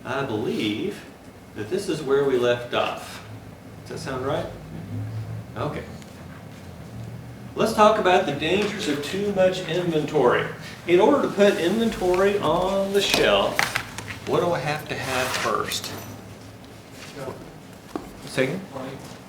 I believe that this is where we left off. Does that sound right? Okay. Let's talk about the dangers of too much inventory. In order to put inventory on the shelf, what do I have to have first? Second?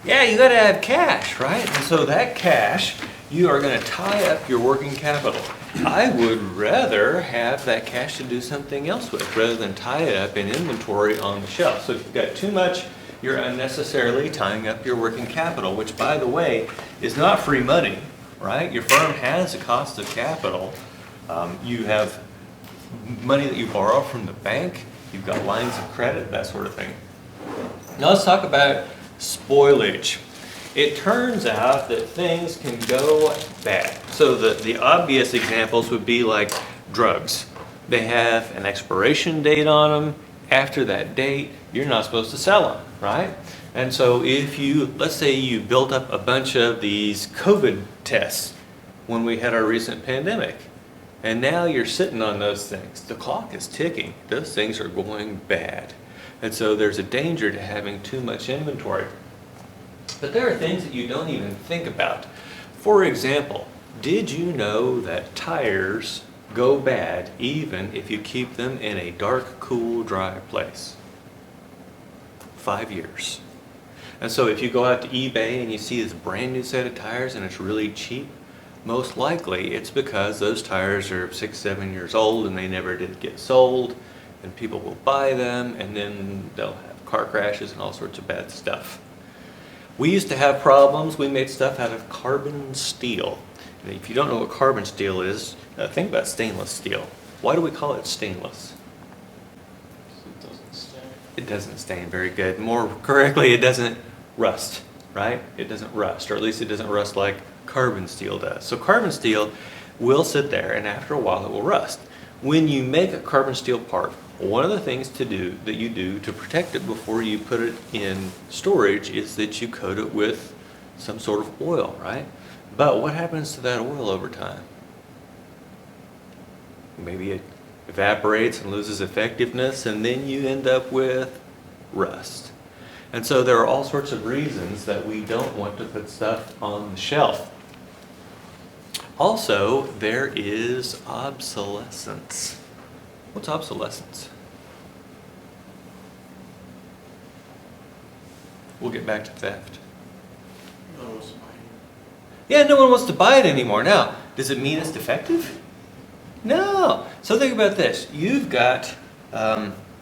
Yeah, you got to have cash, right? And so that cash, you are going to tie up your working capital. I would rather have that cash to do something else with rather than tie it up in inventory on the shelf. So if you've got too much, you're unnecessarily tying up your working capital, which, by the way, is not free money, right? Your firm has a cost of capital. You have money that you borrow from the bank. You've got lines of credit, that sort of thing. Now let's talk about spoilage. It turns out that things can go bad. So the obvious examples would be like drugs. They have an expiration date on them. After that date, you're not supposed to sell them, right? And so if you, let's say you built up a bunch of these COVID tests when we had our recent pandemic, and now you're sitting on those things. The clock is ticking. Those things are going bad. And so there's a danger to having too much inventory. But there are things that you don't even think about. For example, did you know that tires go bad even if you keep them in a dark, cool, dry place? 5 years. And so if you go out to eBay and you see this brand new set of tires and it's really cheap, most likely it's because those tires are 6, 7 years old and they never did get sold, and people will buy them and then they'll have car crashes and all sorts of bad stuff. We used to have problems. We made stuff out of carbon steel. And if you don't know what carbon steel is, think about stainless steel. Why do we call it stainless? It doesn't stain. It doesn't stain very good. More correctly, it doesn't rust, right? It doesn't rust, or at least it doesn't rust like carbon steel does. So carbon steel will sit there and after a while it will rust. When you make a carbon steel part, one of the things that you do to protect it before you put it in storage is that you coat it with some sort of oil, right? But what happens to that oil over time? Maybe it evaporates and loses effectiveness, and then you end up with rust. And so there are all sorts of reasons that we don't want to put stuff on the shelf. Also, there is obsolescence. What's obsolescence? We'll get back to theft. Yeah, no one wants to buy it anymore. Now, does it mean it's defective? No. So think about this. You've got,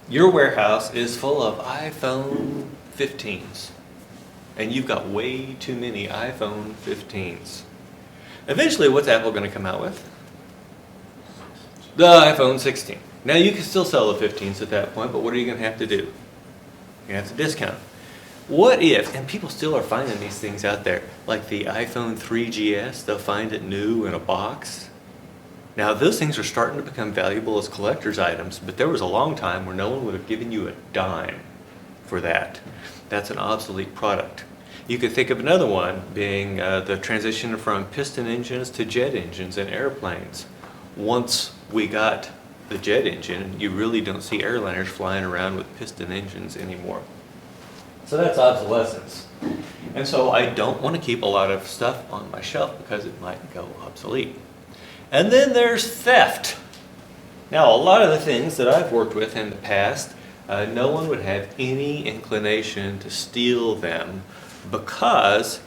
your warehouse is full of iPhone 15s. And you've got way too many iPhone 15s. Eventually, what's Apple going to come out with? The iPhone 16. Now, you can still sell the 15s at that point, but what are you going to have to do? You're going to have to discount. What if, and people still are finding these things out there, like the iPhone 3GS, they'll find it new in a box. Now, those things are starting to become valuable as collector's items, but there was a long time where no one would have given you a dime for that. That's an obsolete product. You could think of another one being the transition from piston engines to jet engines in airplanes. Once we got the jet engine, you really don't see airliners flying around with piston engines anymore. So that's obsolescence. And so I don't want to keep a lot of stuff on my shelf because it might go obsolete. And then there's theft. Now, a lot of the things that I've worked with in the past, no one would have any inclination to steal them because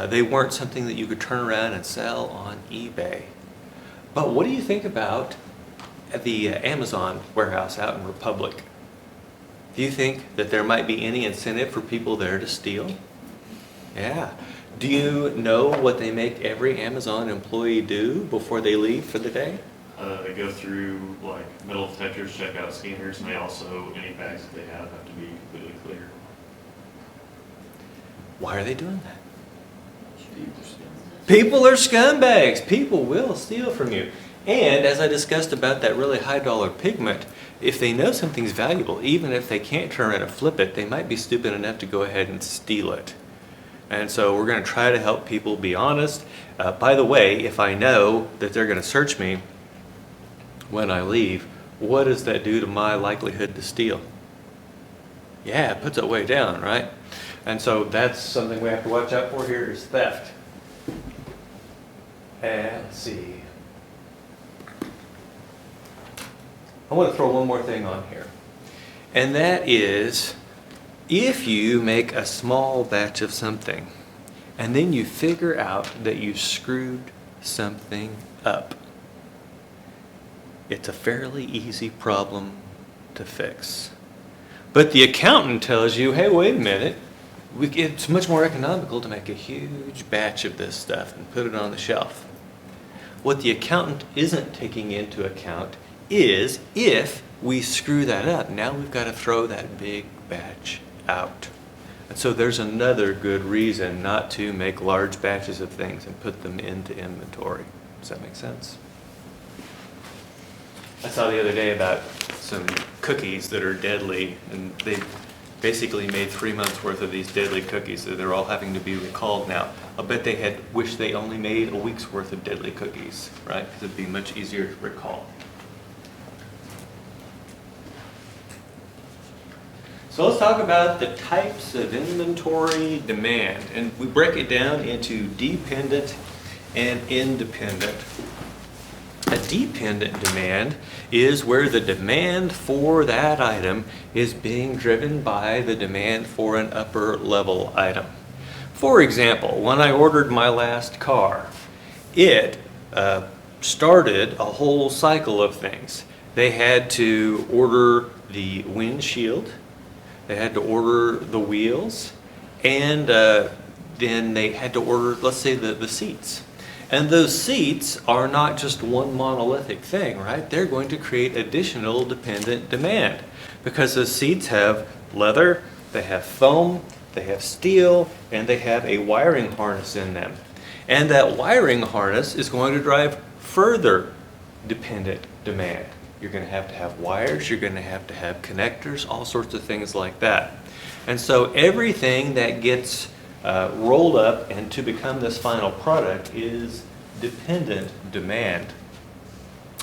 they weren't something that you could turn around and sell on eBay. But what do you think about the Amazon warehouse out in Republic? Do you think that there might be any incentive for people there to steal? Yeah. Do you know what they make every Amazon employee do before they leave for the day? They go through like metal detectors, check out scanners, and they also, any bags that they have to be completely clear. Why are they doing that? People are scumbags. People will steal from you. And as I discussed about that really high dollar pigment, if they know something's valuable, even if they can't turn around and flip it, they might be stupid enough to go ahead and steal it. And so we're going to try to help people be honest. By the way, if I know that they're going to search me when I leave, what does that do to my likelihood to steal? Yeah, it puts it way down, right? And so that's something we have to watch out for here is theft. And let's see. I want to throw one more thing on here. And that is, if you make a small batch of something, and then you figure out that you screwed something up, it's a fairly easy problem to fix. But the accountant tells you, hey, wait a minute, it's much more economical to make a huge batch of this stuff and put it on the shelf. What the accountant isn't taking into account is if we screw that up, now we've got to throw that big batch out. And so there's another good reason not to make large batches of things and put them into inventory. Does that make sense? I saw the other day about some cookies that are deadly, and they basically made 3 months worth of these deadly cookies, so they're all having to be recalled now. I'll bet they had wished they only made a week's worth of deadly cookies, right? Because it'd be much easier to recall. So let's talk about the types of inventory demand, and we break it down into dependent and independent. A dependent demand is where the demand for that item is being driven by the demand for an upper level item. For example, when I ordered my last car, it started a whole cycle of things. They had to order the windshield, they had to order the wheels, and then they had to order, let's say, the seats. And those seats are not just one monolithic thing, right? They're going to create additional dependent demand because those seats have leather, they have foam, they have steel, and they have a wiring harness in them. And that wiring harness is going to drive further dependent demand. You're going to have wires, you're going to have connectors, all sorts of things like that. And so everything that gets rolled up and to become this final product is dependent demand.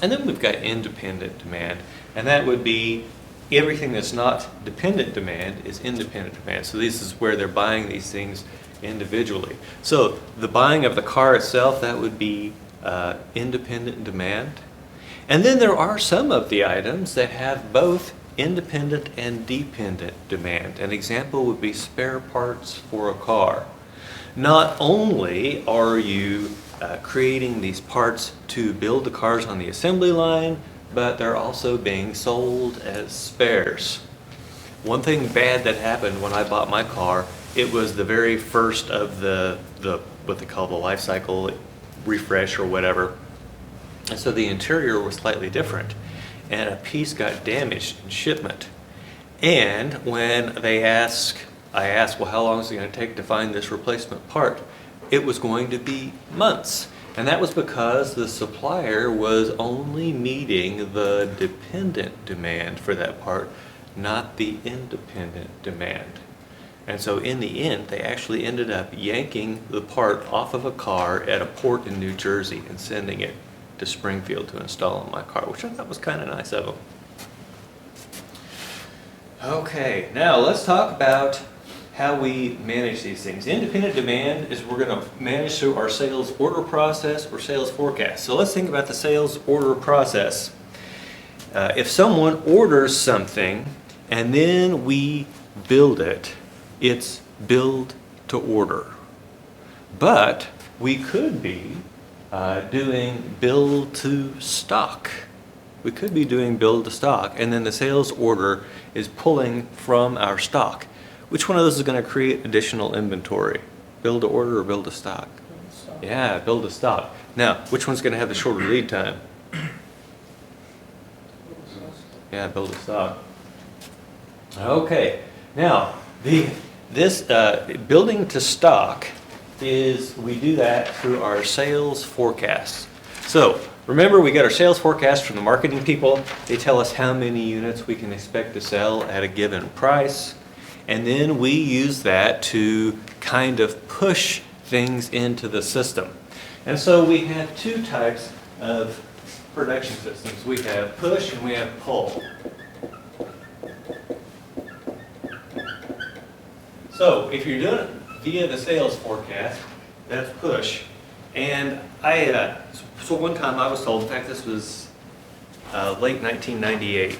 And then we've got independent demand, and that would be everything that's not dependent demand is independent demand. So this is where they're buying these things individually. So the buying of the car itself, that would be independent demand. And then there are some of the items that have both independent and dependent demand. An example would be spare parts for a car. Not only are you creating these parts to build the cars on the assembly line, but they're also being sold as spares. One thing bad that happened when I bought my car, it was the very first of the what they call the life cycle refresh or whatever. And so the interior was slightly different, and a piece got damaged in shipment. And when I asked, well, how long is it going to take to find this replacement part? It was going to be months. And that was because the supplier was only meeting the dependent demand for that part, not the independent demand. And so in the end, they actually ended up yanking the part off of a car at a port in New Jersey and sending it to Springfield to install on my car, which I thought was kind of nice of them. Okay, now let's talk about how we manage these things. Independent demand is we're going to manage through our sales order process or sales forecast. So let's think about the sales order process. If someone orders something and then we build it, it's build to order. But we could be doing build to stock. We could be doing build to stock, and then the sales order is pulling from our stock. Which one of those is going to create additional inventory? Build to order or build to stock? Yeah, build to stock. Now, which one's going to have the shorter lead time? Yeah, build to stock. Okay, now this building to stock is we do that through our sales forecast. So remember, we get our sales forecast from the marketing people. They tell us how many units we can expect to sell at a given price. And then we use that to kind of push things into the system. And so we have two types of production systems. We have push and we have pull. So if you're doing it via the sales forecast, that's push. And so one time I was told, in fact this was late 1998,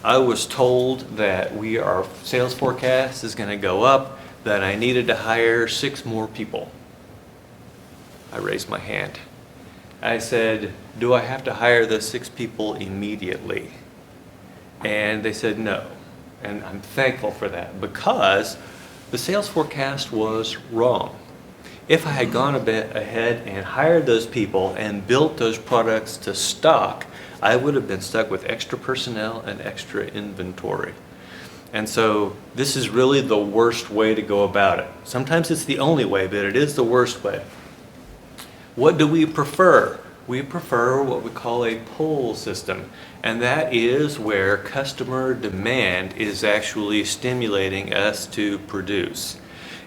I was told that our sales forecast is going to go up, that I needed to hire 6 more people. I raised my hand. I said, do I have to hire those 6 people immediately? And they said no. And I'm thankful for that because the sales forecast was wrong. If I had gone a bit ahead and hired those people and built those products to stock, I would have been stuck with extra personnel and extra inventory. And so this is really the worst way to go about it. Sometimes it's the only way, but it is the worst way. What do we prefer? We prefer what we call a pull system, and that is where customer demand is actually stimulating us to produce.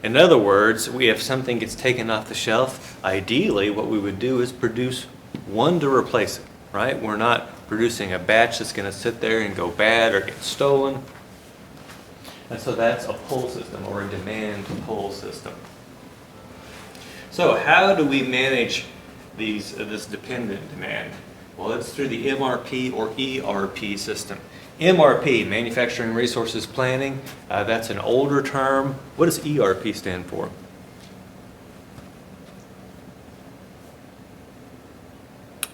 In other words, if something gets taken off the shelf, ideally what we would do is produce one to replace it, right? We're not producing a batch that's going to sit there and go bad or get stolen. And so that's a pull system or a demand pull system. So how do we manage this dependent demand? Well, it's through the MRP or ERP system. MRP, Manufacturing Resources Planning, that's an older term. What does ERP stand for?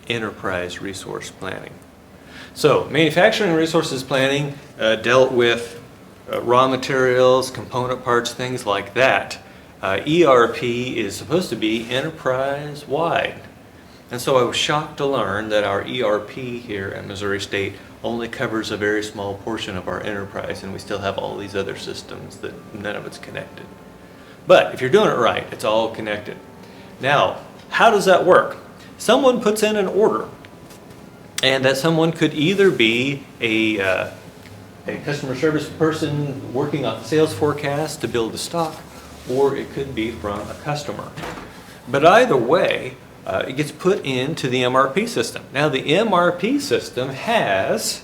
Enterprise Resource Planning. So, Manufacturing Resources Planning dealt with raw materials, component parts, things like that. ERP is supposed to be enterprise-wide. And so I was shocked to learn that our ERP here at Missouri State only covers a very small portion of our enterprise, and we still have all these other systems that none of it's connected. But if you're doing it right, it's all connected. Now, how does that work? Someone puts in an order, and that someone could either be a customer service person working off the sales forecast to build the stock, or it could be from a customer. But either way, it gets put into the MRP system. Now the MRP system has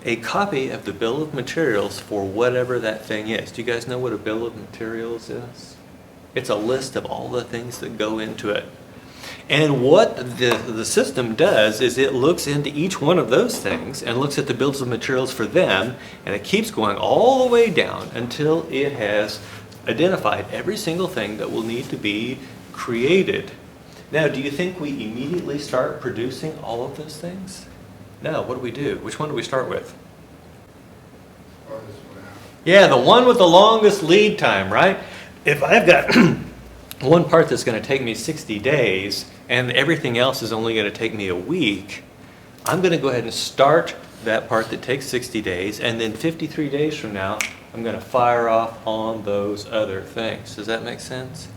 a copy of the bill of materials for whatever that thing is. Do you guys know what a bill of materials is? It's a list of all the things that go into it. And what the system does is it looks into each one of those things and looks at the bills of materials for them, and it keeps going all the way down until it has identified every single thing that will need to be created. Now, do you think we immediately start producing all of those things? No, what do we do? Which one do we start with? Yeah, the one with the longest lead time, right? If I've got one part that's going to take me 60 days and everything else is only going to take me a week, I'm going to go ahead and start that part that takes 60 days, and then 53 days from now, I'm going to fire off on those other things. Does that make sense?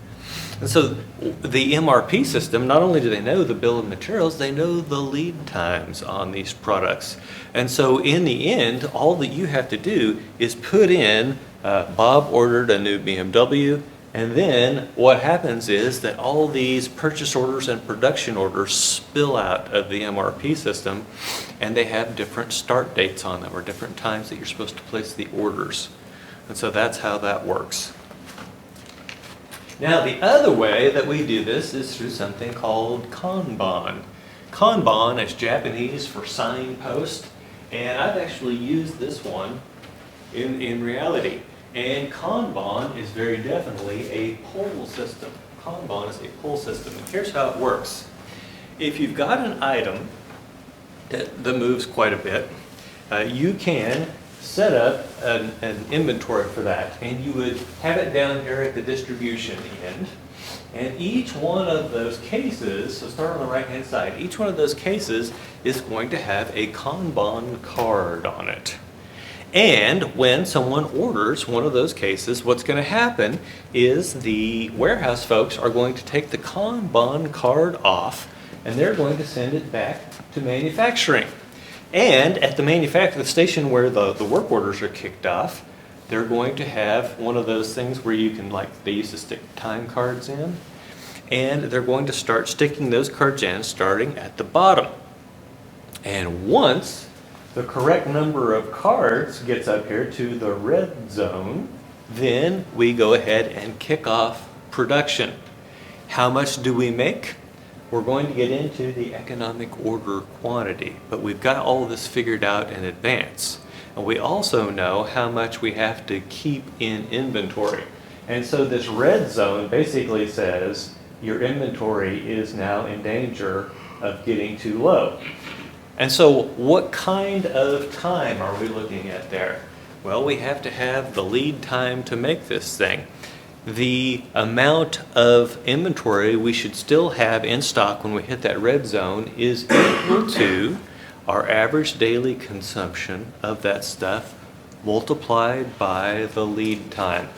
And so the MRP system, not only do they know the bill of materials, they know the lead times on these products. And so in the end, all that you have to do is put in, Bob ordered a new BMW, and then what happens is that all these purchase orders and production orders spill out of the MRP system, and they have different start dates on them, or different times that you're supposed to place the orders. And so that's how that works. Now, the other way that we do this is through something called Kanban. Kanban is Japanese for signpost, and I've actually used this one in reality. And Kanban is very definitely a pull system. Kanban is a pull system, and here's how it works. If you've got an item that moves quite a bit, you can set up an inventory for that, and you would have it down here at the distribution end, and each one of those cases, so start on the right hand side, each one of those cases is going to have a Kanban card on it. And when someone orders one of those cases, what's going to happen is the warehouse folks are going to take the Kanban card off, and they're going to send it back to manufacturing. And at the station where the work orders are kicked off, they're going to have one of those things where you can, like, they used to stick time cards in, and they're going to start sticking those cards in starting at the bottom. And once the correct number of cards gets up here to the red zone, Then we go ahead and kick off production. How much do we make? We're going to get into the economic order quantity, but we've got all of this figured out in advance. And we also know how much we have to keep in inventory. And so this red zone basically says your inventory is now in danger of getting too low. And so what kind of time are we looking at there? Well, we have to have the lead time to make this thing. The amount of inventory we should still have in stock when we hit that red zone is equal to our average daily consumption of that stuff multiplied by the lead time.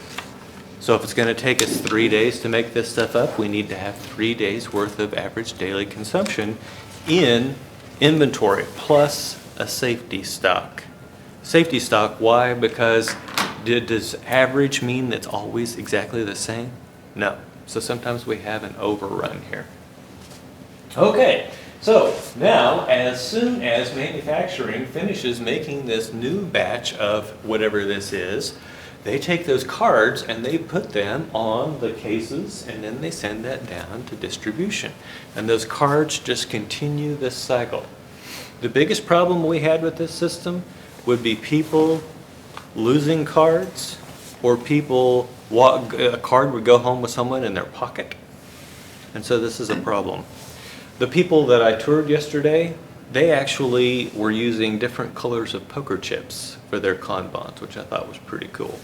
So if it's going to take us 3 days to make this stuff up, we need to have 3 days worth of average daily consumption in inventory, plus a safety stock. Safety stock, why? Because does average mean that's always exactly the same? No. So sometimes we have an overrun here. Okay, so now as soon as manufacturing finishes making this new batch of whatever this is, they take those cards and they put them on the cases, and then they send that down to distribution. And those cards just continue this cycle. The biggest problem we had with this system would be people losing cards, or a card would go home with someone in their pocket. And so this is a problem. The people that I toured yesterday, they actually were using different colors of poker chips for their Kanbans, which I thought was pretty cool.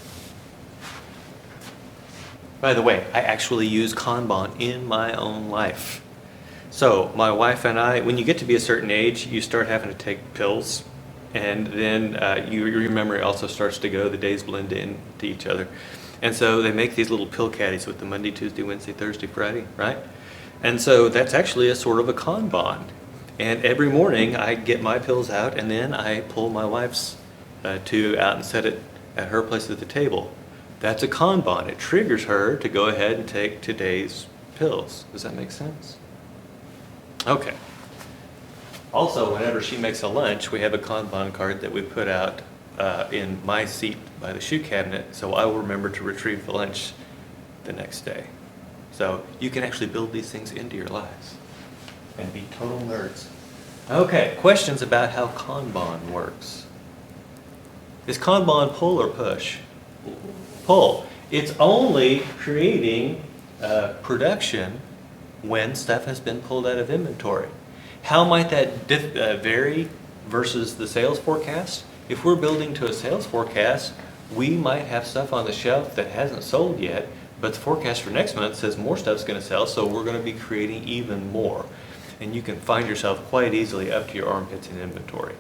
By the way, I actually use Kanban in my own life. So my wife and I, when you get to be a certain age, you start having to take pills, and then your memory also starts to go, the days blend in to each other. And so they make these little pill caddies with the Monday, Tuesday, Wednesday, Thursday, Friday, right? And so that's actually a sort of a Kanban. And every morning I get my pills out, and then I pull my wife's out and set it at her place at the table. That's a Kanban. It triggers her to go ahead and take today's pills. Does that make sense? Okay. Also, whenever she makes a lunch, we have a Kanban card that we put out in my seat by the shoe cabinet, so I will remember to retrieve the lunch the next day. So you can actually build these things into your lives and be total nerds. Okay, questions about how Kanban works. Is Kanban pull or push? Pull. It's only creating production when stuff has been pulled out of inventory. How might that vary versus the sales forecast? If we're building to a sales forecast, we might have stuff on the shelf that hasn't sold yet, but the forecast for next month says more stuff's going to sell, so we're going to be creating even more. And you can find yourself quite easily up to your armpits in inventory.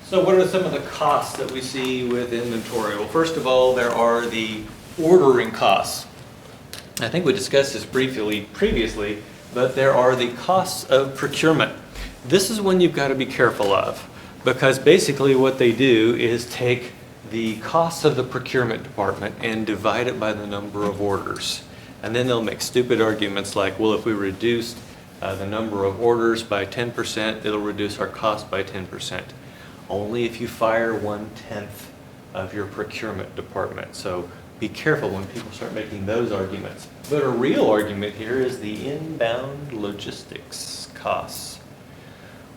So what are some of the costs that we see with inventory? Well, first of all, there are the ordering costs. I think we discussed this briefly previously, but there are the costs of procurement. This is one you've got to be careful of, because basically what they do is take the costs of the procurement department and divide it by the number of orders. And then they'll make stupid arguments like, well, if we reduced the number of orders by 10%, it'll reduce our cost by 10%. Only if you fire 1/10 of your procurement department. So be careful when people start making those arguments. But a real argument here is the inbound logistics costs.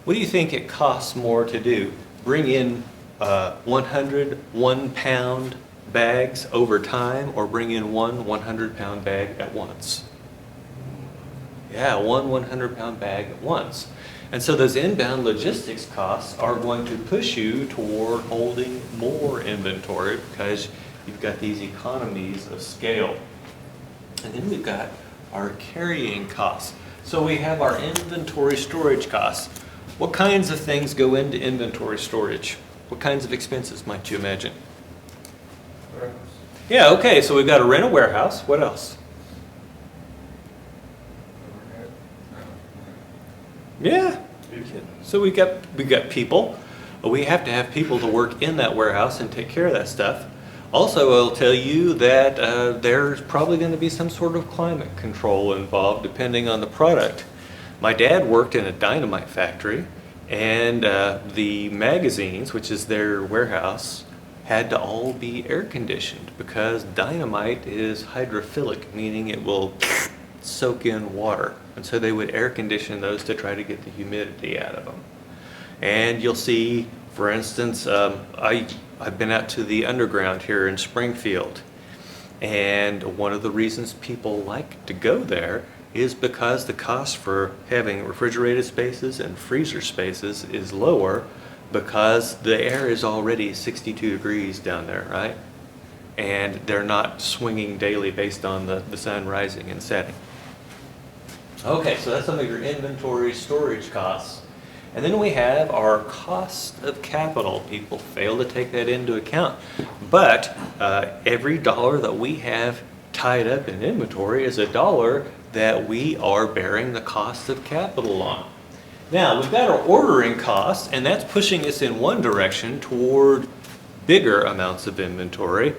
What do you think it costs more to do? Bring in 100 1-pound bags over time, or bring in one 100-pound bag at once? Yeah, one 100-pound bag at once. And so those inbound logistics costs are going to push you toward holding more inventory because you've got these economies of scale. And then we've got our carrying costs. So we have our inventory storage costs. What kinds of things go into inventory storage? What kinds of expenses might you imagine? Warehouse. Yeah, okay, so we've got to rent a warehouse. What else? Overhead. Yeah. So we got people. We have to have people to work in that warehouse and take care of that stuff. Also, I'll tell you that there's probably going to be some sort of climate control involved depending on the product. My dad worked in a dynamite factory, And the magazines, which is their warehouse, had to all be air conditioned because dynamite is hydrophilic, meaning it will soak in water. And so they would air condition those to try to get the humidity out of them. And you'll see, for instance, I've been out to the underground here in Springfield. And one of the reasons people like to go there is because the cost for having refrigerated spaces and freezer spaces is lower because the air is already 62 degrees down there, right? And they're not swinging daily based on the sun rising and setting. Okay, so that's some of your inventory storage costs. And then we have our cost of capital. People fail to take that into account. But every dollar that we have tied up in inventory is a dollar that we are bearing the cost of capital on. Now, we've got our ordering costs, and that's pushing us in one direction toward bigger amounts of inventory.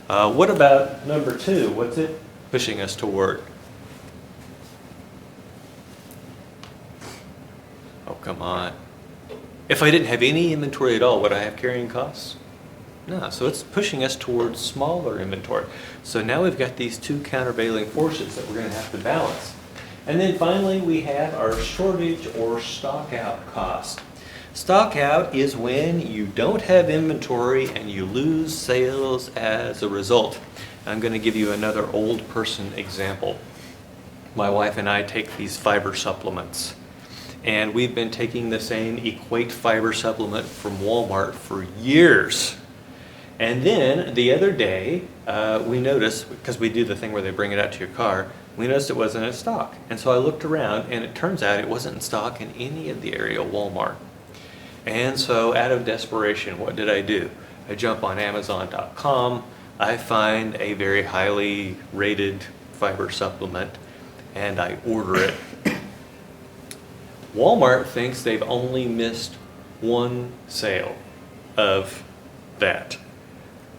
What about number 2? What's it pushing us toward? Oh, come on. If I didn't have any inventory at all, would I have carrying costs? No, so it's pushing us towards smaller inventory. So now we've got these two countervailing forces that we're going to have to balance. And then finally we have our shortage or stock out cost. Stock out is when you don't have inventory and you lose sales as a result. I'm going to give you another old person example. My wife and I take these fiber supplements. And we've been taking the same Equate fiber supplement from Walmart for years. And then the other day, we noticed, because we do the thing where they bring it out to your car, we noticed it wasn't in stock. And so I looked around, and it turns out it wasn't in stock in any of the area Walmart. And so out of desperation, what did I do? I jump on Amazon.com, I find a very highly rated fiber supplement, and I order it. Walmart thinks they've only missed one sale of that.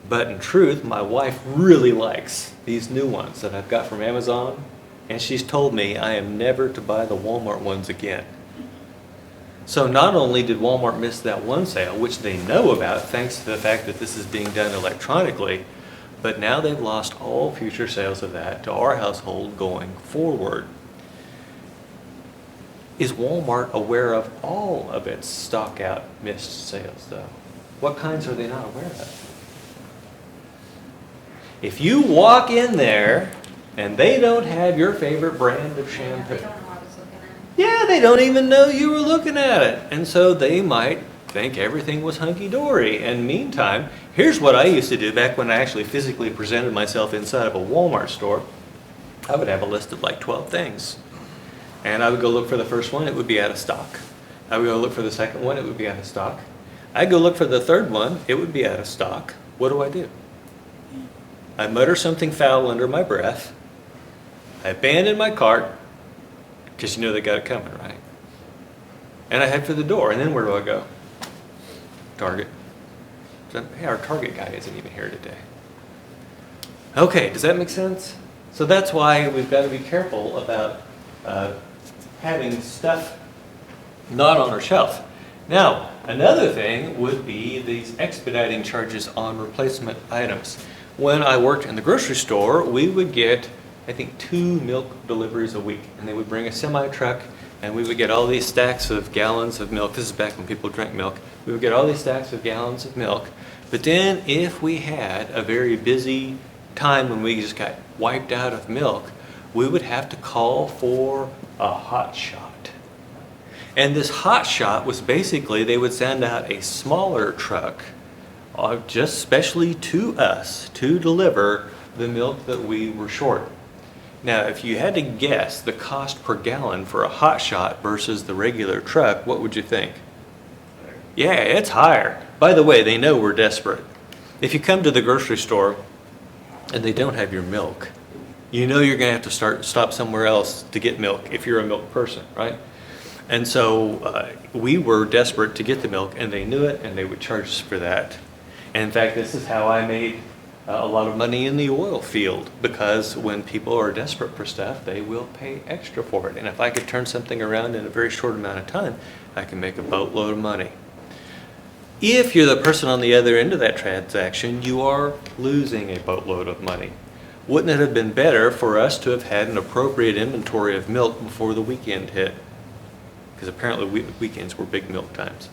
But in truth, my wife really likes these new ones that I've got from Amazon, and she's told me I am never to buy the Walmart ones again. So not only did Walmart miss that one sale, which they know about thanks to the fact that this is being done electronically, but now they've lost all future sales of that to our household going forward. Is Walmart aware of all of its stock out missed sales though? What kinds are they not aware of? If you walk in there and they don't have your favorite brand of shampoo, They don't know I was looking at it. yeah, they don't even know you were looking at it. And so they might think everything was hunky-dory. And meantime, here's what I used to do back when I actually physically presented myself inside of a Walmart store. I would have a list of like 12 things. And I would go look for the first one, it would be out of stock. I would go look for the second one, it would be out of stock. I'd go look for the third one, it would be out of stock. What do? I mutter something foul under my breath. I abandon my cart, because you know they got it coming, right? And I head for the door, and then where do I go? Target. So, hey, our Target guy isn't even here today. Okay, does that make sense? So that's why we've got to be careful about having stuff not on our shelf. Now, another thing would be these expediting charges on replacement items. When I worked in the grocery store, we would get, I think, 2 milk deliveries a week. And they would bring a semi-truck, and we would get all these stacks of gallons of milk. This is back when people drank milk. We would get all these stacks of gallons of milk. But then if we had a very busy time when we just got wiped out of milk, we would have to call for a hot shot. And this hot shot was basically, they would send out a smaller truck just specially to us to deliver the milk that we were short. Now, if you had to guess the cost per gallon for a hot shot versus the regular truck, what would you think? Yeah, it's higher. By the way, they know we're desperate. If you come to the grocery store and they don't have your milk, you know you're going to have to stop somewhere else to get milk if you're a milk person, right? And so we were desperate to get the milk, and they knew it, and they would charge us for that. And in fact, this is how I made a lot of money in the oil field, because when people are desperate for stuff, they will pay extra for it. And if I could turn something around in a very short amount of time, I can make a boatload of money. If you're the person on the other end of that transaction, you are losing a boatload of money. Wouldn't it have been better for us to have had an appropriate inventory of milk before the weekend hit? Because apparently weekends were big milk times.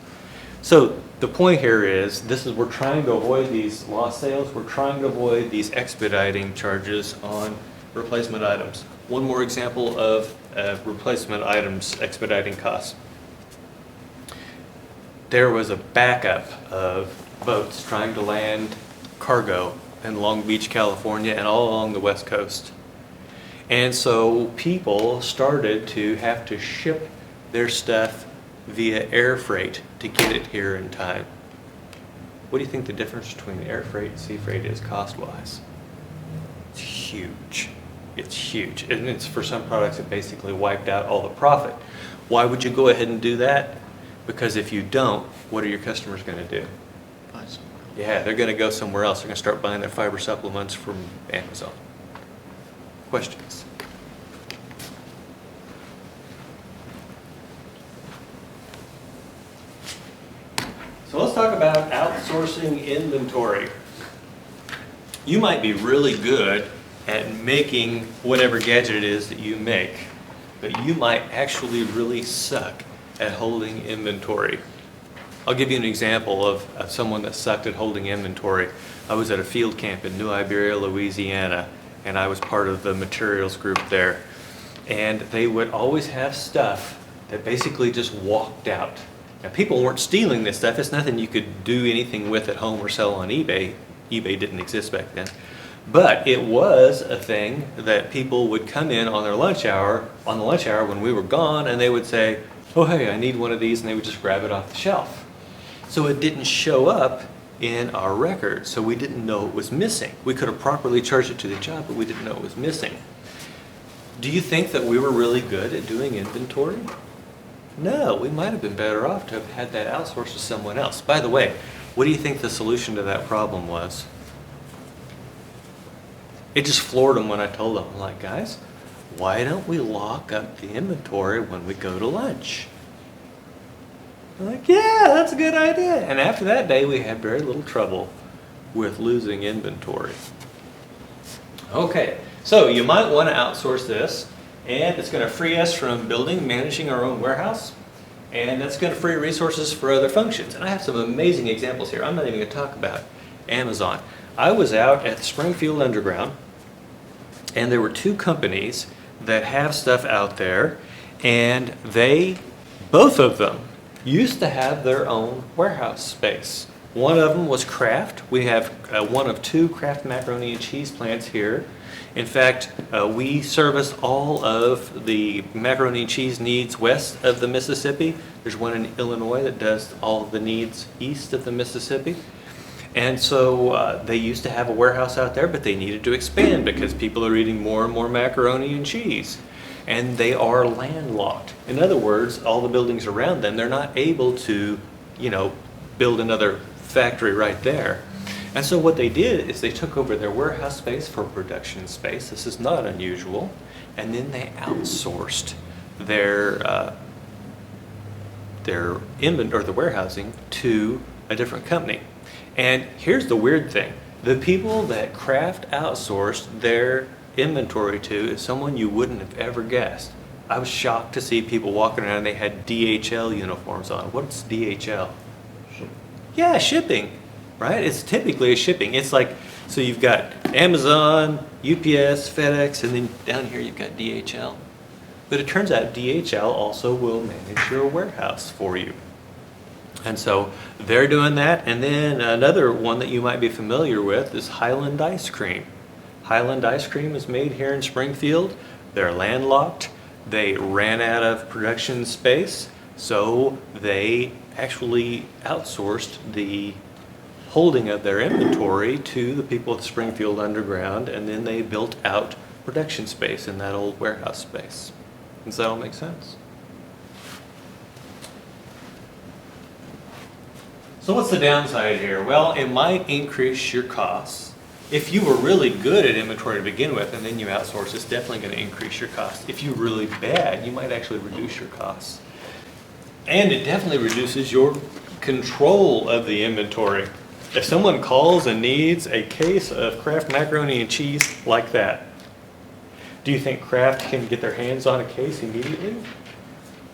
So the point here is, we're trying to avoid these lost sales. We're trying to avoid these expediting charges on replacement items. One more example of replacement items expediting costs. There was a backup of boats trying to land cargo in Long Beach, California, and all along the West Coast. And so people started to have to ship their stuff via air freight to get it here in time. What do you think the difference between air freight and sea freight is cost-wise? It's huge. It's huge. And it's for some products it basically wiped out all the profit. Why would you go ahead and do that? Because if you don't, what are your customers going to do? Buy somewhere. Yeah, they're going to go somewhere else. They're going to start buying their fiber supplements from Amazon. Questions? So let's talk about outsourcing inventory. You might be really good at making whatever gadget it is that you make, but you might actually really suck at holding inventory. I'll give you an example of someone that sucked at holding inventory. I was at a field camp in New Iberia, Louisiana, and I was part of the materials group there. And they would always have stuff that basically just walked out. Now, people weren't stealing this stuff. It's nothing you could do anything with at home or sell on eBay. eBay didn't exist back then. But it was a thing that people would come in on their lunch hour, on the lunch hour when we were gone, and they would say, oh, hey, I need one of these, and they would just grab it off the shelf. So it didn't show up in our records, so we didn't know it was missing. We could have properly charged it to the job, but we didn't know it was missing. Do you think that we were really good at doing inventory? No, we might have been better off to have had that outsourced to someone else. By the way, what do you think the solution to that problem was? It just floored them when I told them. I'm like, guys, why don't we lock up the inventory when we go to lunch? They're like, yeah, that's a good idea. And after that day, we had very little trouble with losing inventory. Okay, so you might want to outsource this, and it's going to free us from building, managing our own warehouse, and that's going to free resources for other functions. And I have some amazing examples here. I'm not even going to talk about Amazon. I was out at the Springfield Underground, and there were two companies that have stuff out there, and both of them used to have their own warehouse space. One of them was Kraft. We have one of two Kraft macaroni and cheese plants here. In fact, we service all of the macaroni and cheese needs west of the Mississippi. There's one in Illinois that does all of the needs east of the Mississippi. And so they used to have a warehouse out there, but they needed to expand because people are eating more and more macaroni and cheese. And they are landlocked. In other words, all the buildings around them, they're not able to, build another factory right there. And so what they did is they took over their warehouse space for production space. This is not unusual. And then they outsourced their the warehousing to a different company. And here's the weird thing. The people that Kraft outsourced their inventory to is someone you wouldn't have ever guessed. I was shocked to see people walking around and they had DHL uniforms on. What's DHL? Yeah, shipping, right? It's typically a shipping. It's like, so you've got Amazon, UPS, FedEx, and then down here you've got DHL. But it turns out DHL also will manage your warehouse for you. And so they're doing that. And then another one that you might be familiar with is Highland Ice Cream. Highland Ice Cream is made here in Springfield. They're landlocked. They ran out of production space, so they actually outsourced the holding of their inventory to the people at the Springfield Underground, and then they built out production space in that old warehouse space. Does that all make sense? So what's the downside here? Well, it might increase your costs. If you were really good at inventory to begin with and then you outsource, it's definitely going to increase your costs. If you're really bad, you might actually reduce your costs. And it definitely reduces your control of the inventory. If someone calls and needs a case of Kraft macaroni and cheese like that, do you think Kraft can get their hands on a case immediately?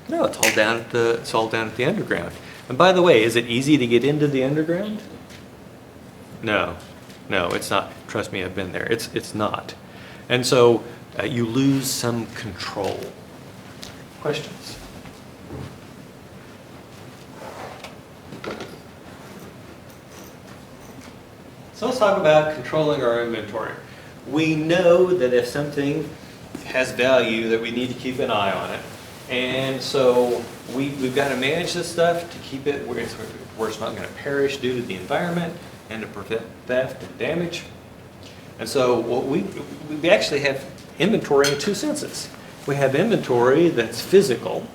No, it's all down at the underground. And by the way, is it easy to get into the underground? No, it's not. Trust me, I've been there. It's not. And so you lose some control. Questions? So let's talk about controlling our inventory. We know that if something has value that we need to keep an eye on it. And so we've got to manage this stuff to keep it where it's not going to perish due to the environment and to prevent theft and damage. And so we actually have inventory in two senses. We have inventory that's physical,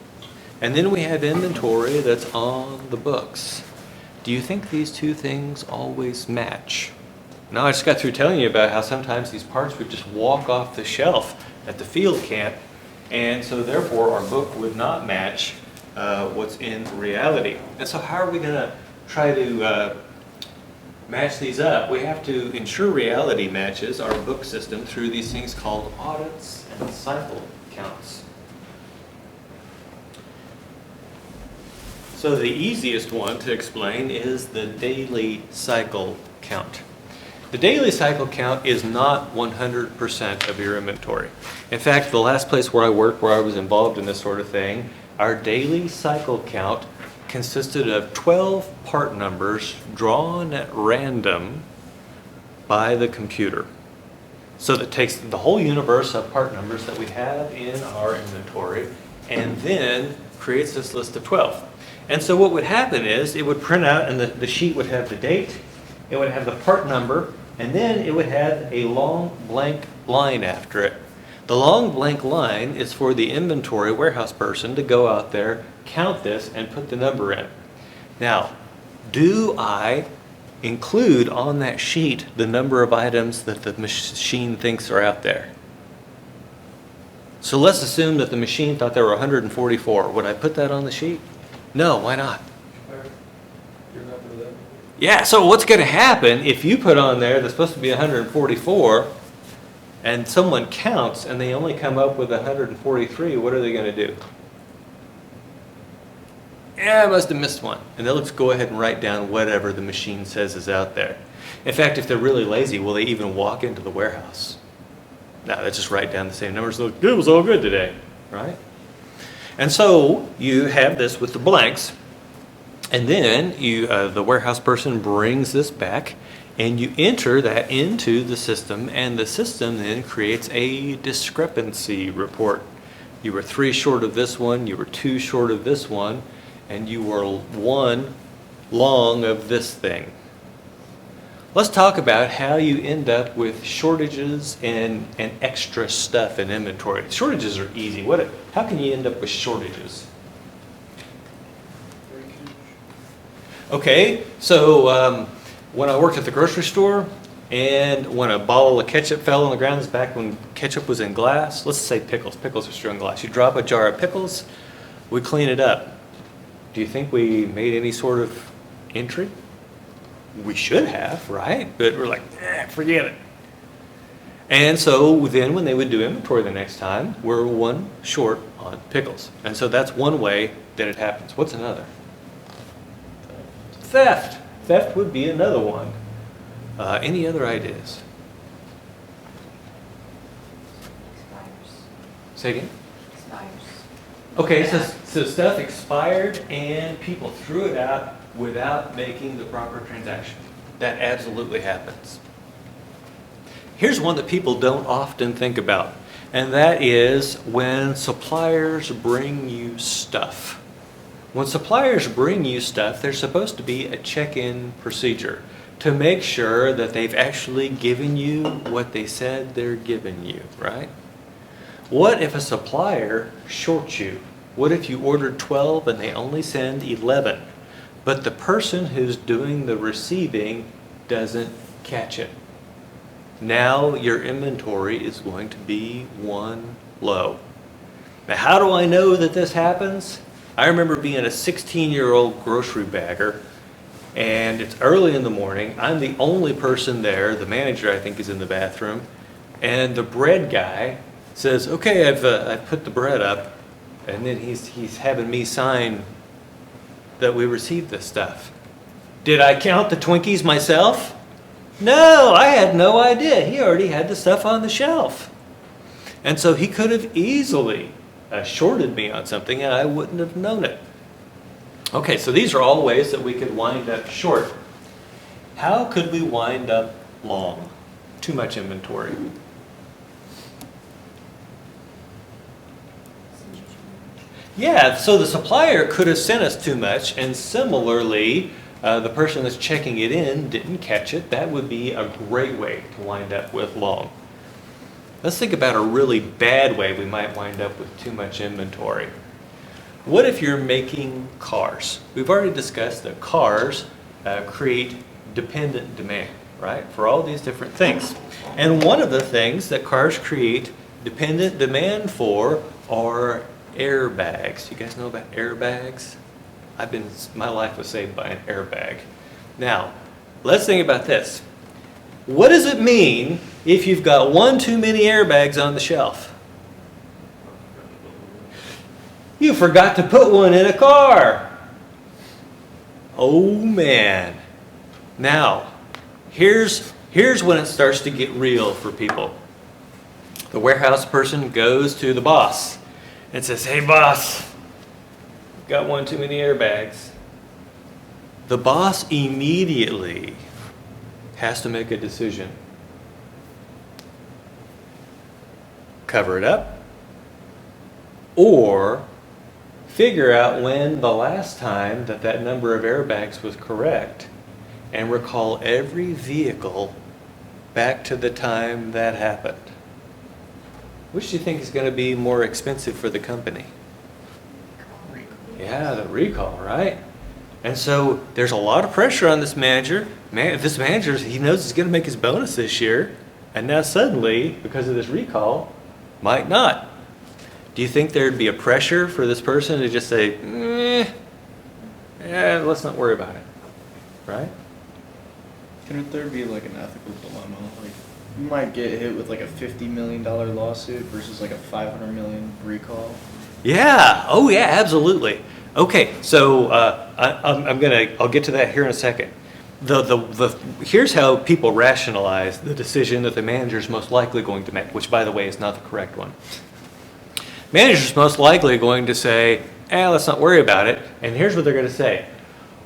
and then we have inventory that's on the books. Do you think these two things always match? Now, I just got through telling you about how sometimes these parts would just walk off the shelf at the field camp, and so therefore our book would not match what's in reality. And so how are we going to try to match these up? We have to ensure reality matches our book system through these things called audits and cycle counts. So the easiest one to explain is the daily cycle count. The daily cycle count is not 100% of your inventory. In fact, the last place where I worked, where I was involved in this sort of thing, our daily cycle count consisted of 12 part numbers drawn at random by the computer. So that takes the whole universe of part numbers that we have in our inventory and then creates this list of 12. And so what would happen is it would print out, and the sheet would have the date, it would have the part number, and then it would have a long blank line after it. The long blank line is for the inventory warehouse person to go out there, count this, and put the number in. Now, do I include on that sheet the number of items that the machine thinks are out there? So let's assume that the machine thought there were 144. Would I put that on the sheet? No, why not? You're not with that? Yeah, so what's going to happen if you put on there that's supposed to be 144 and someone counts and they only come up with 143, what are they going to do? Yeah, I must have missed one. And they'll just go ahead and write down whatever the machine says is out there. In fact, if they're really lazy, will they even walk into the warehouse? No, they just write down the same numbers. It was all good today, right? And so you have this with the blanks, and then the warehouse person brings this back, and you enter that into the system, and the system then creates a discrepancy report. You were 3 short of this one, you were 2 short of this one, and you were 1 long of this thing. Let's talk about how you end up with shortages and extra stuff in inventory. Shortages are easy. How can you end up with shortages? Okay, so when I worked at the grocery store, and when a bottle of ketchup fell on the ground, this is back when ketchup was in glass. Let's say pickles. Pickles are still in glass. You drop a jar of pickles, we clean it up. Do you think we made any sort of entry? We should have, right? But we're like, forget it. And so then when they would do inventory the next time, we're 1 short on pickles. And so that's one way that it happens. What's another? Theft. Theft would be another one. Any other ideas? Expires. Say again? Expires. Okay, so stuff expired and people threw it out without making the proper transaction. That absolutely happens. Here's one that people don't often think about, and that is when suppliers bring you stuff. When suppliers bring you stuff, there's supposed to be a check-in procedure to make sure that they've actually given you what they said they're giving you, right? What if a supplier shorts you? What if you ordered 12 and they only send 11? But the person who's doing the receiving doesn't catch it. now your inventory is going to be one low. Now, how do I know that this happens? I remember being a 16-year-old grocery bagger, and it's early in the morning. I'm the only person there. The manager, I think, is in the bathroom. And the bread guy says, okay, I've put the bread up. And then he's having me sign that we received this stuff. Did I count the Twinkies myself? No, I had no idea. He already had the stuff on the shelf. And so he could have easily shorted me on something and I wouldn't have known it. Okay, so these are all ways that we could wind up short. How could we wind up long? Too much inventory. Yeah, so the supplier could have sent us too much, and similarly, the person that's checking it in didn't catch it. That would be a great way to wind up with long. Let's think about a really bad way we might wind up with too much inventory. What if you're making cars? We've already discussed that cars create dependent demand, right, for all these different things. And one of the things that cars create dependent demand for are airbags. You guys know about airbags? My life was saved by an airbag. Now, let's think about this. What does it mean if you've got one too many airbags on the shelf? You forgot to put one in a car. Oh man. Now, here's when it starts to get real for people. The warehouse person goes to the boss and says, hey boss, got one too many airbags. The boss immediately has to make a decision. Cover it up, or figure out when the last time that number of airbags was correct and recall every vehicle back to the time that happened. Which do you think is going to be more expensive for the company? Yeah, the recall, right? And so there's a lot of pressure on this manager. This manager, he knows he's going to make his bonus this year, and now suddenly, because of this recall, might not. Do you think there'd be a pressure for this person to just say, let's not worry about it, right? Couldn't there be like an ethical dilemma? Like, you might get hit with like a $50 million lawsuit versus like a $500 million recall. Yeah. Oh, yeah. Absolutely. Okay. So I'll get to that here in a second. Here's how people rationalize the decision that the manager is most likely going to make, which, by the way, is not the correct one. Manager's most likely going to say, let's not worry about it. And here's what they're going to say.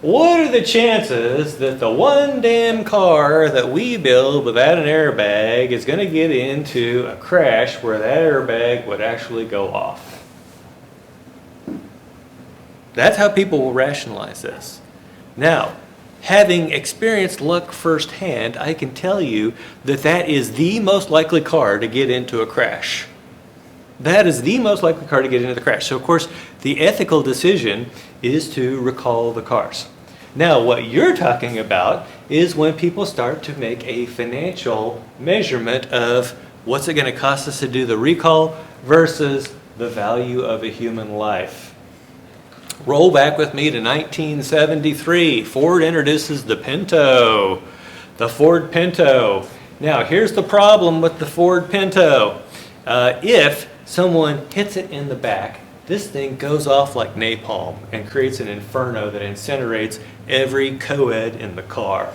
What are the chances that the one damn car that we build without an airbag is going to get into a crash where that airbag would actually go off? That's how people will rationalize this. Now, having experienced luck firsthand, I can tell you that is the most likely car to get into a crash. That is the most likely car to get into the crash. So, of course, the ethical decision is to recall the cars. Now, what you're talking about is when people start to make a financial measurement of what's it going to cost us to do the recall versus the value of a human life. Roll back with me to 1973. Ford introduces the Pinto, the Ford Pinto. Now, here's the problem with the Ford Pinto. If someone hits it in the back, this thing goes off like napalm and creates an inferno that incinerates every co-ed in the car.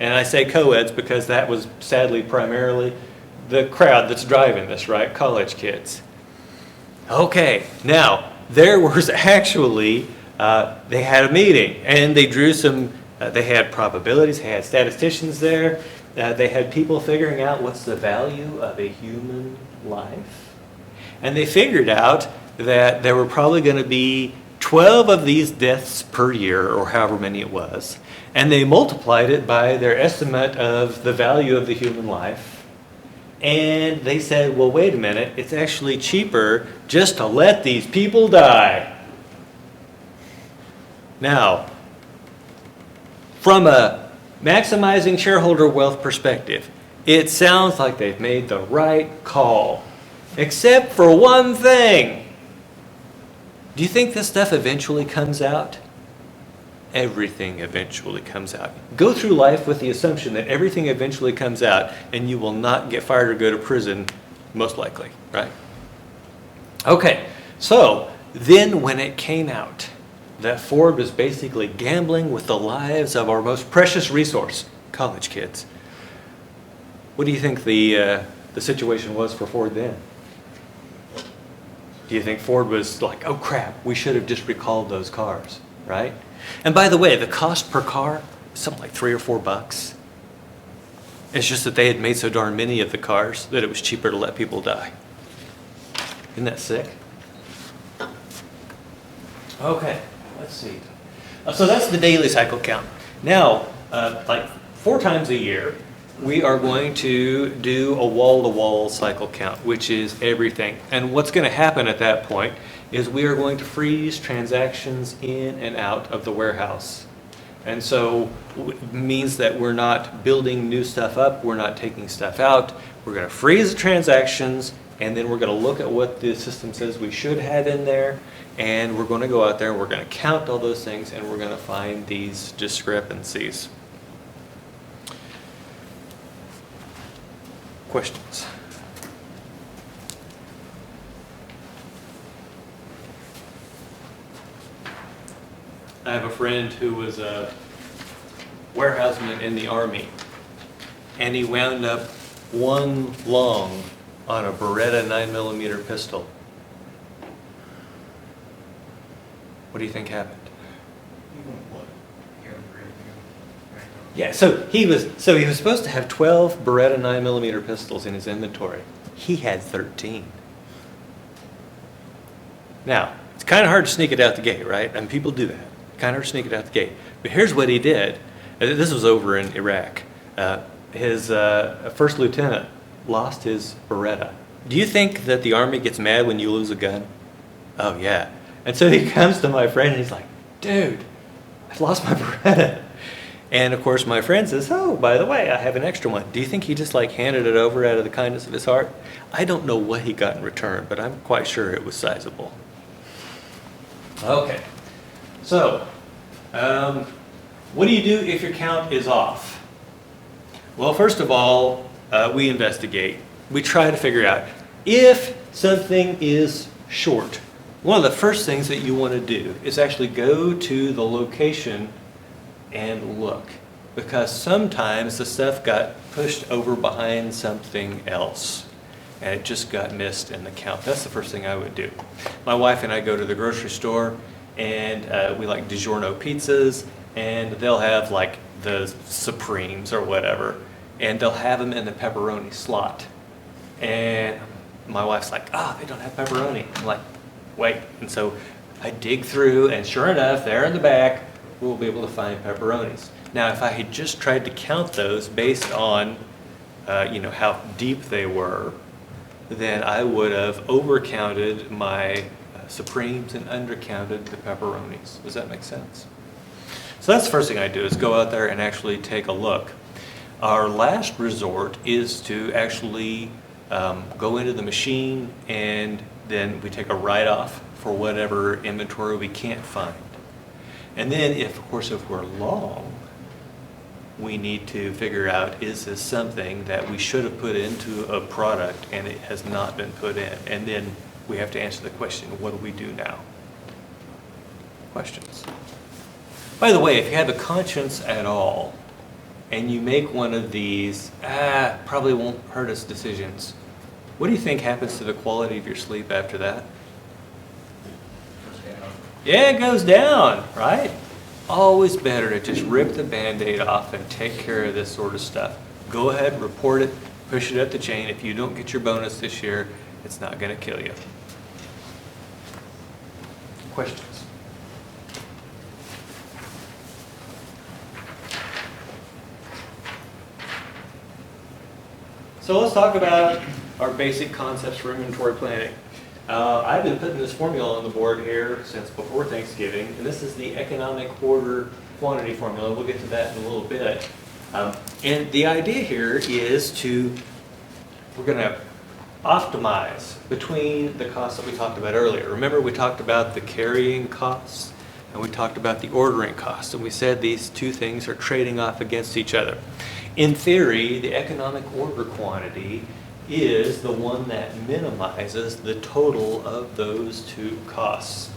And I say co-eds because that was sadly primarily the crowd that's driving this, right? College kids. Okay, now there was actually, they had a meeting and they drew some, they had probabilities, they had statisticians there, they had people figuring out what's the value of a human life. And they figured out that there were probably going to be 12 of these deaths per year, or however many it was. And they multiplied it by their estimate of the value of the human life. And they said, well, wait a minute, it's actually cheaper just to let these people die. Now, from a maximizing shareholder wealth perspective, it sounds like they've made the right call. Except for one thing. Do you think this stuff eventually comes out? Everything eventually comes out. Go through life with the assumption that everything eventually comes out and you will not get fired or go to prison, most likely, right? Okay, so then when it came out that Ford was basically gambling with the lives of our most precious resource, college kids, what do you think the situation was for Ford then? Do you think Ford was like, oh crap, we should have just recalled those cars, right? And by the way, the cost per car is something like $3 or $4. It's just that they had made so darn many of the cars that it was cheaper to let people die. Isn't that sick? Okay, let's see. So that's the daily cycle count. Now, like 4 times a year, we are going to do a wall-to-wall cycle count, which is everything. And what's going to happen at that point is we are going to freeze transactions in and out of the warehouse. And so it means that we're not building new stuff up, we're not taking stuff out, we're going to freeze the transactions, and then we're going to look at what the system says we should have in there, and we're going to go out there and we're going to count all those things, and we're going to find these discrepancies. Questions? I have a friend who was a warehouseman in the Army, and he wound up 1 long on a Beretta 9mm pistol. What do you think happened? Yeah, so he was supposed to have 12 Beretta 9mm pistols in his inventory. He had 13. Now, it's kind of hard to sneak it out the gate, right? I mean, people do that. Kind of hard to sneak it out the gate. But here's what he did. This was over in Iraq. His first lieutenant lost his Beretta. Do you think that the Army gets mad when you lose a gun? Oh, yeah. And so he comes to my friend and he's like, dude, I've lost my Beretta. And of course my friend says, oh, by the way, I have an extra one. Do you think he just like handed it over out of the kindness of his heart? I don't know what he got in return, but I'm quite sure it was sizable. Okay. So, what do you do if your count is off? Well, first of all, we investigate. We try to figure out if something is short. One of the first things that you want to do is actually go to the location and look, because sometimes the stuff got pushed over behind something else and it just got missed in the count. That's the first thing I would do. My wife and I go to the grocery store and we like DiGiorno pizzas, and they'll have like the Supremes or whatever, and they'll have them in the pepperoni slot. And my wife's like, oh, they don't have pepperoni. I'm like, wait. And so I dig through, and sure enough, there in the back, we'll be able to find pepperonis. Now, if I had just tried to count those based on, how deep they were, then I would have overcounted my Supremes and undercounted the pepperonis. Does that make sense? So that's the first thing I do, is go out there and actually take a look. Our last resort is to actually go into the machine, and then we take a write-off for whatever inventory we can't find. And then if we're long, we need to figure out, is this something that we should have put into a product and it has not been put in? And then we have to answer the question, what do we do now? Questions? By the way, if you have a conscience at all and you make one of these, probably won't hurt us decisions, what do you think happens to the quality of your sleep after that? Yeah, it goes down, right? Always better to just rip the Band-Aid off and take care of this sort of stuff. Go ahead, report it, push it up the chain. If you don't get your bonus this year, it's not going to kill you. Questions? So let's talk about our basic concepts for inventory planning. I've been putting this formula on the board here since before Thanksgiving, and this is the economic order quantity formula. We'll get to that in a little bit. And the idea here is we're going to optimize between the costs that we talked about earlier. Remember, we talked about the carrying costs and we talked about the ordering costs, and we said these two things are trading off against each other. In theory, the economic order quantity is the one that minimizes the total of those two costs.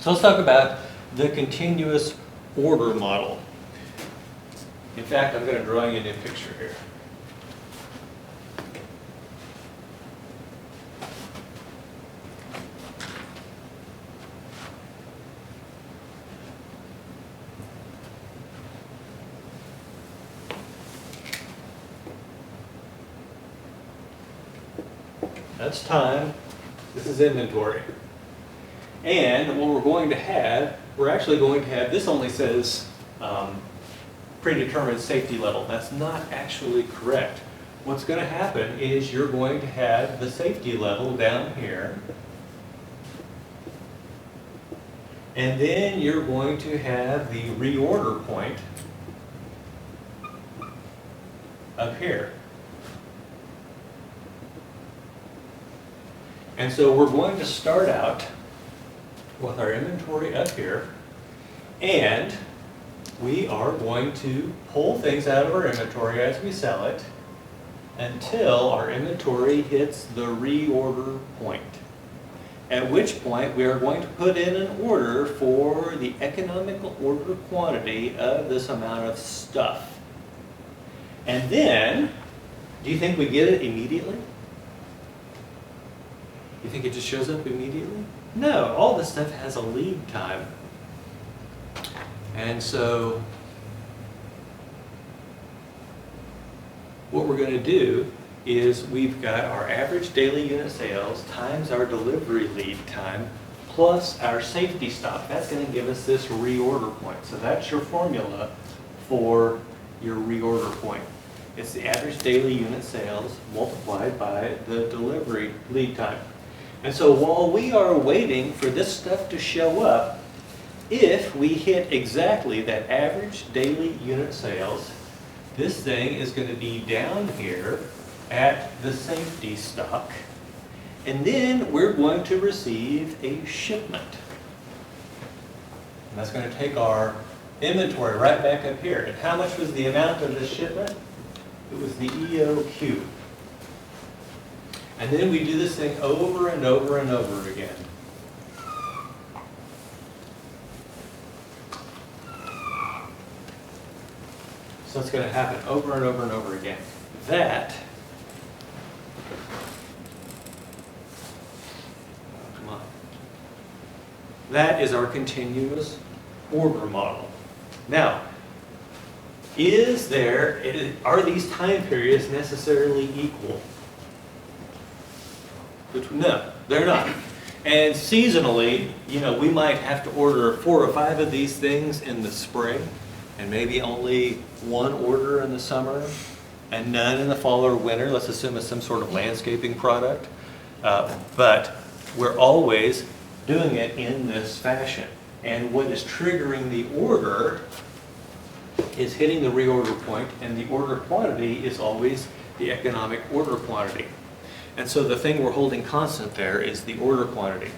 So let's talk about the continuous order model. In fact, I'm going to draw you a new picture here. That's time. This is inventory. And what we're going to have, we're actually going to have, this only says predetermined safety level. That's not actually correct. What's going to happen is you're going to have the safety level down here. And then you're going to have the reorder point up here. And so we're going to start out with our inventory up here, and we are going to pull things out of our inventory as we sell it until our inventory hits the reorder point. At which point we are going to put in an order for the economical order quantity of this amount of stuff. And then, do you think we get it immediately? You think it just shows up immediately? No, all this stuff has a lead time. And so what we're going to do is we've got our average daily unit sales times our delivery lead time plus our safety stock. That's going to give us this reorder point. So that's your formula for your reorder point. It's the average daily unit sales multiplied by the delivery lead time. And so while we are waiting for this stuff to show up, if we hit exactly that average daily unit sales, this thing is going to be down here at the safety stock. And then we're going to receive a shipment. And that's going to take our inventory right back up here. And how much was the amount of this shipment? It was the EOQ. And then we do this thing over and over and over again. So it's going to happen over and over and over again. That, come on, that is our continuous order model. Now, are these time periods necessarily equal? No, they're not. And seasonally, we might have to order 4 or 5 of these things in the spring, and maybe only 1 order in the summer, and none in the fall or winter. Let's assume it's some sort of landscaping product. But we're always doing it in this fashion. And what is triggering the order is hitting the reorder point, and the order quantity is always the economic order quantity. And so the thing we're holding constant there is the order quantity.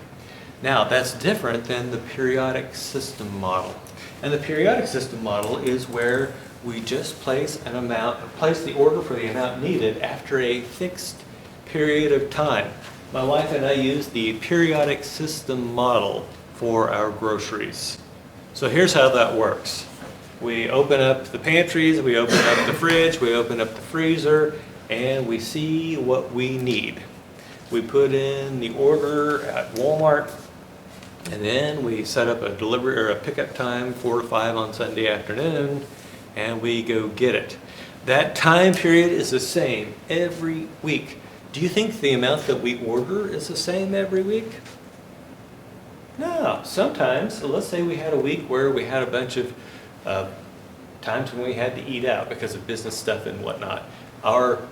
Now, that's different than the periodic system model. And the periodic system model is where we just place the order for the amount needed after a fixed period of time. My wife and I use the periodic system model for our groceries. So here's how that works. We open up the pantries, we open up the fridge, we open up the freezer, and we see what we need. We put in the order at Walmart, and then we set up a delivery or a pickup time 4 to 5 on Sunday afternoon, and we go get it. That time period is the same every week. Do you think the amount that we order is the same every week? No, sometimes. So let's say we had a week where we had a bunch of times when we had to eat out because of business stuff and whatnot. Our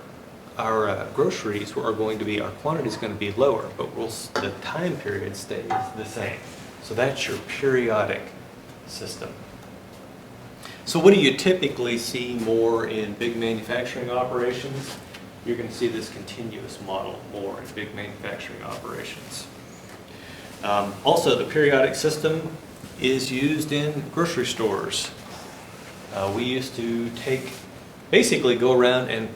groceries are going to be, our quantity is going to be lower, but the time period stays the same. So that's your periodic system. So what do you typically see more in big manufacturing operations? You're going to see this continuous model more in big manufacturing operations. Also, the periodic system is used in grocery stores. We used to basically go around and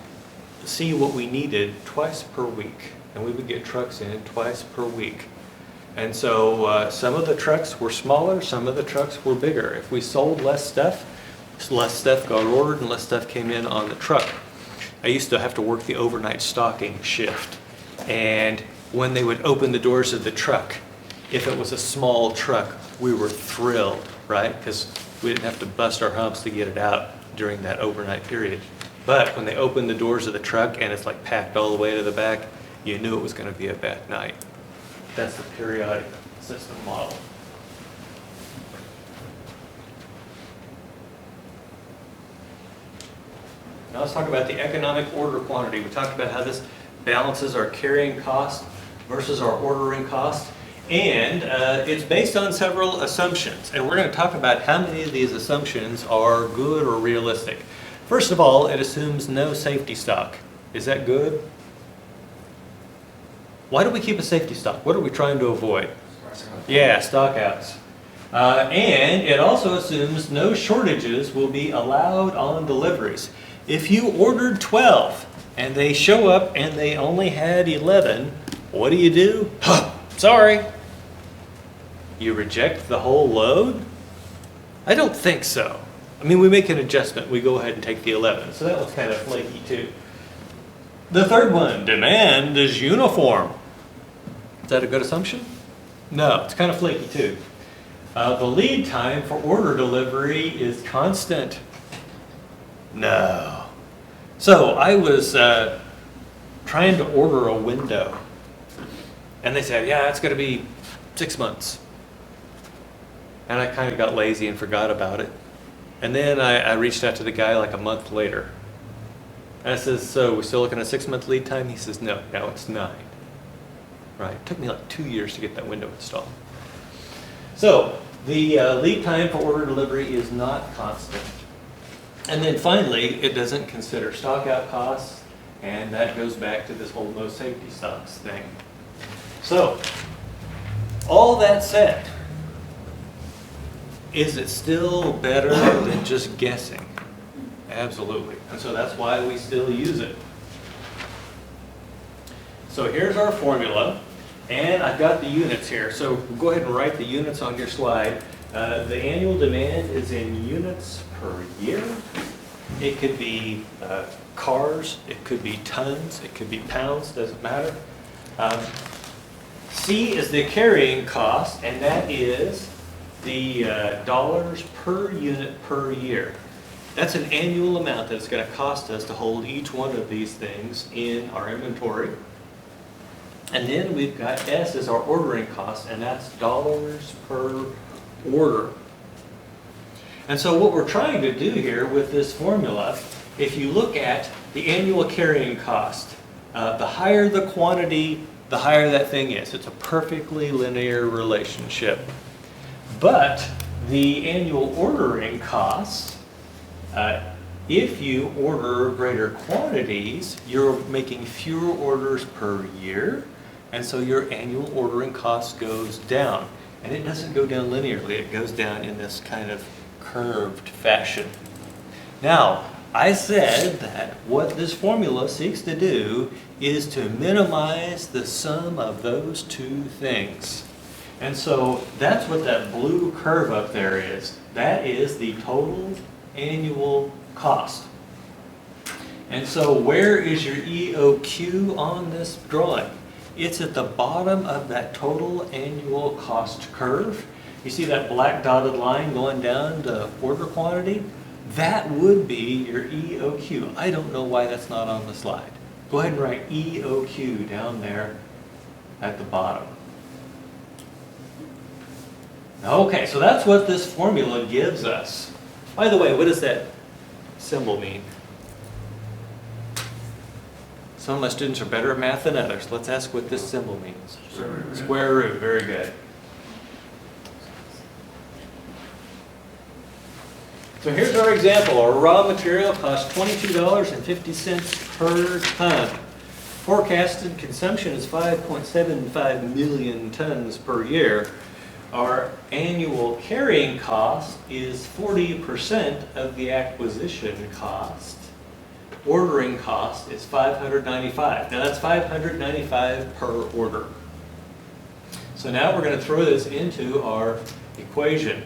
see what we needed twice per week. And we would get trucks in twice per week. And so some of the trucks were smaller, some of the trucks were bigger. If we sold less stuff got ordered and less stuff came in on the truck. I used to have to work the overnight stocking shift. And when they would open the doors of the truck, if it was a small truck, we were thrilled, right? Because we didn't have to bust our humps to get it out during that overnight period. But when they opened the doors of the truck and it's like packed all the way to the back, you knew it was going to be a bad night. That's the periodic system model. Now let's talk about the economic order quantity. We talked about how this balances our carrying cost versus our ordering cost. And it's based on several assumptions. And we're going to talk about how many of these assumptions are good or realistic. First of all, it assumes no safety stock. Is that good? Why do we keep a safety stock? What are we trying to avoid? Yeah, stockouts. And it also assumes no shortages will be allowed on deliveries. If you ordered 12 and they show up and they only had 11, what do? Sorry. You reject the whole load? I don't think so. I mean, we make an adjustment. We go ahead and take the 11. So that was kind of flaky too. The third one, demand is uniform. Is that a good assumption? No, it's kind of flaky too. The lead time for order delivery is constant. No. So I was trying to order a window. And they said, yeah, it's going to be 6 months. And I kind of got lazy and forgot about it. And then I reached out to the guy like a month later. And I says, so we're still looking at a 6-month lead time? He says, no, now it's 9. Right, it took me like 2 years to get that window installed. So the lead time for order delivery is not constant. And then finally, it doesn't consider stockout costs. And that goes back to this whole no safety stocks thing. So, all that said, is it still better than just guessing? Absolutely. And so that's why we still use it. So here's our formula. And I've got the units here. So go ahead and write the units on your slide. The annual demand is in units per year. It could be cars, it could be tons, it could be pounds, doesn't matter. C is the carrying cost, and that is the dollars per unit per year. That's an annual amount that it's going to cost us to hold each one of these things in our inventory. And then we've got S as our ordering cost, and that's dollars per order. And so what we're trying to do here with this formula, if you look at the annual carrying cost, the higher the quantity, the higher that thing is. It's a perfectly linear relationship. But the annual ordering costs, if you order greater quantities, you're making fewer orders per year, and so your annual ordering cost goes down. And it doesn't go down linearly, it goes down in this kind of curved fashion. Now, I said that what this formula seeks to do is to minimize the sum of those two things. And so that's what that blue curve up there is. That is the total annual cost. And so where is your EOQ on this drawing? It's at the bottom of that total annual cost curve. You see that black dotted line going down to order quantity? That would be your EOQ. I don't know why that's not on the slide. Go ahead and write EOQ down there at the bottom. Okay, so that's what this formula gives us. By the way, what does that symbol mean? Some of my students are better at math than others. Let's ask what this symbol means. Square root, very good. So here's our example. Our raw material costs $22.50 per ton. Forecasted consumption is 5.75 million tons per year. Our annual carrying cost is 40% of the acquisition cost. Ordering cost is $595. Now that's $595 per order. So now we're going to throw this into our equation.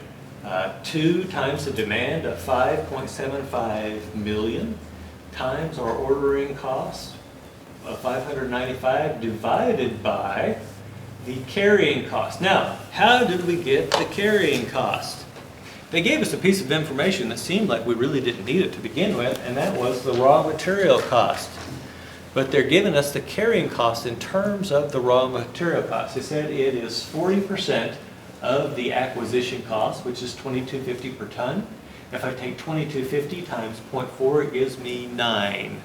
2 times the demand of 5.75 million times our ordering cost of 595 divided by the carrying cost. Now, how did we get the carrying cost? They gave us a piece of information that seemed like we really didn't need it to begin with, and that was the raw material cost. But they're giving us the carrying cost in terms of the raw material cost. They said it is 40% of the acquisition cost, which is $22.50 per ton. If I take $22.50 times 0.4, it gives me 9.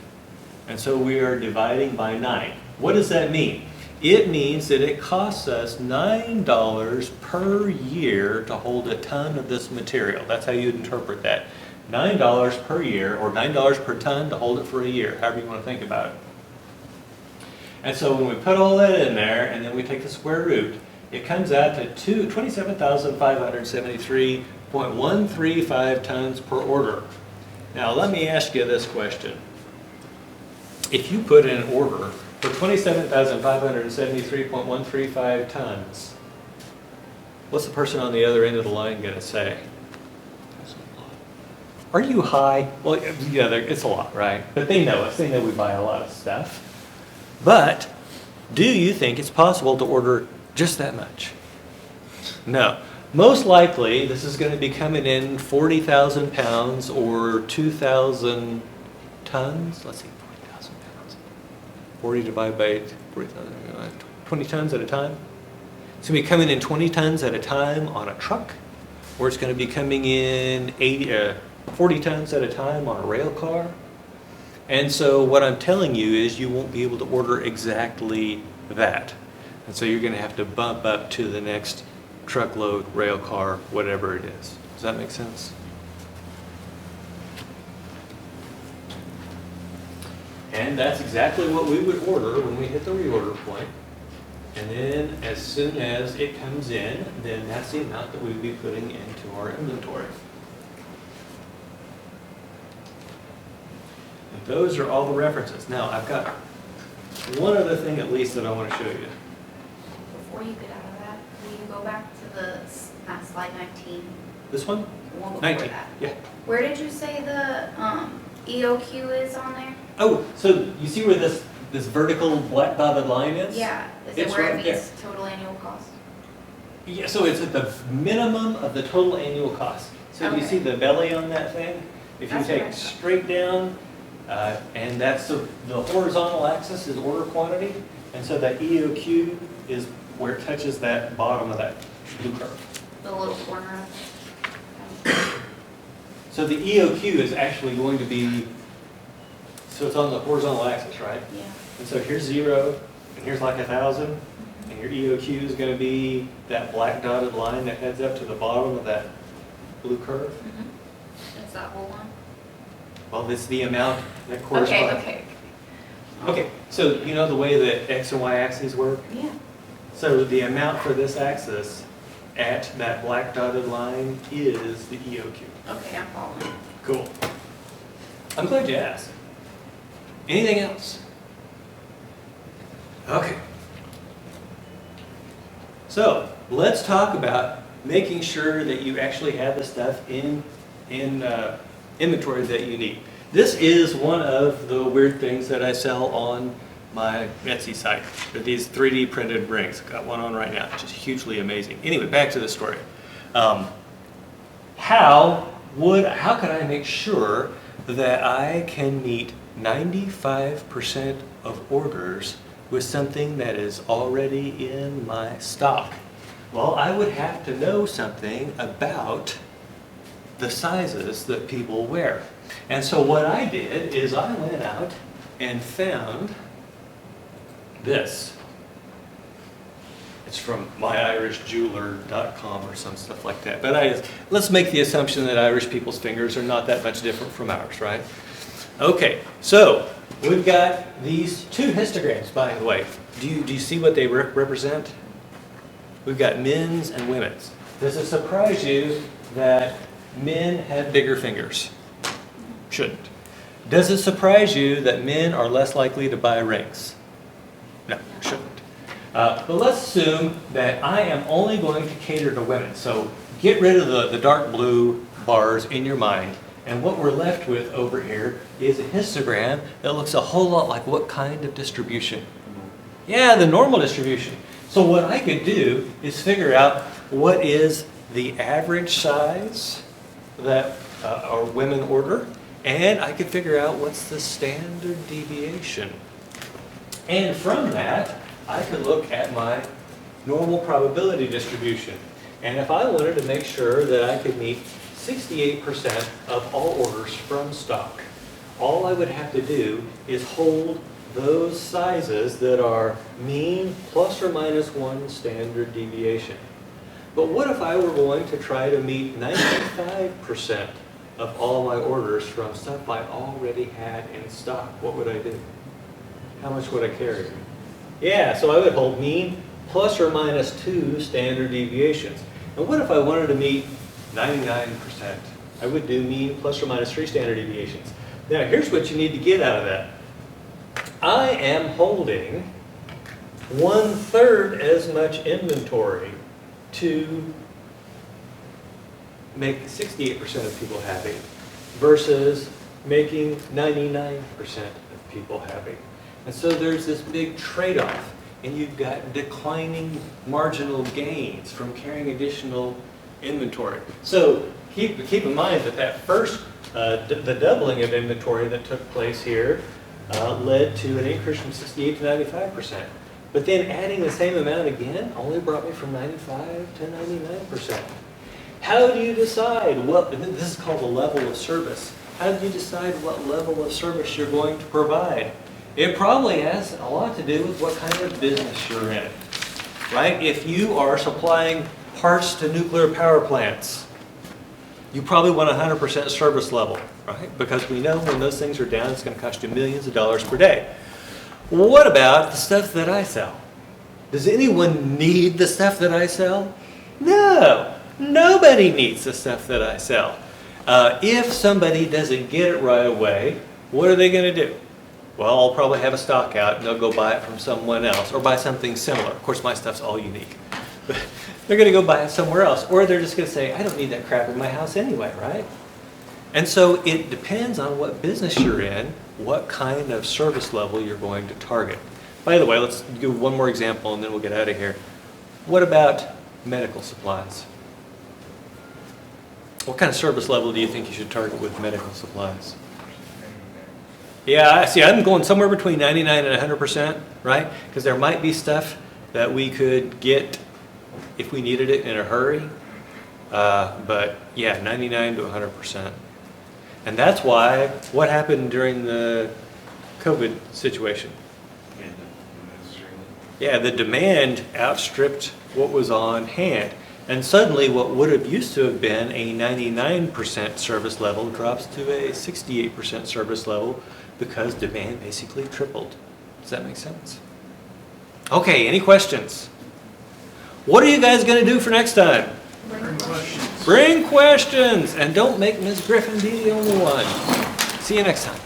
And so we are dividing by 9. What does that mean? It means that it costs us $9 per year to hold a ton of this material. That's how you'd interpret that. $9 per year, or $9 per ton to hold it for a year, however you want to think about it. And so when we put all that in there, and then we take the square root, it comes out to 27,573.135 tons per order. Now let me ask you this question. If you put in an order for 27,573.135 tons, what's the person on the other end of the line going to say? Are you high? Well, yeah, it's a lot, right? But they know us. They know we buy a lot of stuff. But do you think it's possible to order just that much? No. Most likely, this is going to be coming in 40,000 pounds or 2,000 tons. Let's see, 40,000 pounds. 40 divided by 40,000, 20 tons at a time. It's going to be coming in 20 tons at a time on a truck, or it's going to be coming in 40 tons at a time on a rail car. And so what I'm telling you is you won't be able to order exactly that. And so you're going to have to bump up to the next truckload, rail car, whatever it is. Does that make sense? And that's exactly what we would order when we hit the reorder point. And then as soon as it comes in, then that's the amount that we'd be putting into our inventory. And those are all the references. Now, I've got one other thing at least that I want to show you. Before you get out of that, will you go back to the slide 19? This one? The one before 19. that. Yeah. Where did you say the EOQ is on there? Oh, so you see where this vertical black dotted line is? Yeah. Is it It's where right it means total annual cost? Yeah, so it's at the minimum of the total annual cost. So do you Okay. see the belly on that thing? If you That's what I take thought. straight down, and that's the horizontal axis is order quantity, and so that EOQ is where it touches that bottom of that blue curve. The little corner of it? So the EOQ is actually going to be, so it's on the horizontal axis, right? Yeah. And so here's 0, and here's like 1,000, and your EOQ is going to be that black dotted line that heads up to the bottom of that blue curve. It's that whole one? Well, it's the amount that corresponds. Okay. Okay, so you know the way that X and Y axes work? Yeah. So the amount for this axis at that black dotted line is the EOQ. Okay, I'm following. Cool. I'm glad you asked. Anything else? Okay. So let's talk about making sure that you actually have the stuff in inventory that you need. This is one of the weird things that I sell on my Etsy site. They're these 3D printed rings. Got one on right now, which is hugely amazing. Anyway, back to the story. How can I make sure that I can meet 95% of orders with something that is already in my stock? Well, I would have to know something about the sizes that people wear. And so what I did is I went out and found this. It's from myirishjeweler.com or some stuff like that. But let's make the assumption that Irish people's fingers are not that much different from ours, right? Okay, so we've got these two histograms, by the way. Do you see what they represent? We've got men's and women's. Does it surprise you that men have bigger fingers? Shouldn't. Does it surprise you that men are less likely to buy rings? No, shouldn't. But let's assume that I am only going to cater to women. So get rid of the dark blue bars in your mind. And what we're left with over here is a histogram that looks a whole lot like what kind of distribution? Yeah, the normal distribution. So what I could do is figure out what is the average size that our women order, and I could figure out what's the standard deviation. And from that, I could look at my normal probability distribution. And if I wanted to make sure that I could meet 68% of all orders from stock, all I would have to do is hold those sizes that are mean plus or minus 1 standard deviation. But what if I were going to try to meet 95% of all my orders from stuff I already had in stock? What would I do? How much would I carry? Yeah, so I would hold mean plus or minus 2 standard deviations. And what if I wanted to meet 99%? I would do mean plus or minus 3 standard deviations. Now here's what you need to get out of that. I am holding 1/3 as much inventory to make 68% of people happy versus making 99% of people happy. And so there's this big trade-off, and you've got declining marginal gains from carrying additional inventory. So keep in mind that first, the doubling of inventory that took place here led to an increase from 68 to 95%. But then adding the same amount again only brought me from 95 to 99%. How do you decide what, this is called the level of service. How do you decide what level of service you're going to provide? It probably has a lot to do with what kind of business you're in, right? If you are supplying parts to nuclear power plants, you probably want 100% service level, right? Because we know when those things are down, it's going to cost you millions of dollars per day. What about the stuff that I sell? Does anyone need the stuff that I sell? No, nobody needs the stuff that I sell. If somebody doesn't get it right away, what are they going to do? Well, I'll probably have a stock out and they'll go buy it from someone else or buy something similar. Of course, my stuff's all unique. But they're going to go buy it somewhere else. Or they're just going to say, I don't need that crap in my house anyway, right? And so it depends on what business you're in, what kind of service level you're going to target. By the way, let's do one more example and then we'll get out of here. What about medical supplies? What kind of service level do you think you should target with medical supplies? Yeah, see, I'm going somewhere between 99 and 100%, right? Because there might be stuff that we could get if we needed it in a hurry. But yeah, 99 to 100%. And that's why, what happened during the COVID situation? Yeah, the demand outstripped what was on hand. And suddenly what would have used to have been a 99% service level drops to a 68% service level because demand basically tripled. Does that make sense? Okay, any questions? What are you guys going to do for next time? Bring questions. Bring questions! And don't make Ms. Griffin be the only one. See you next time.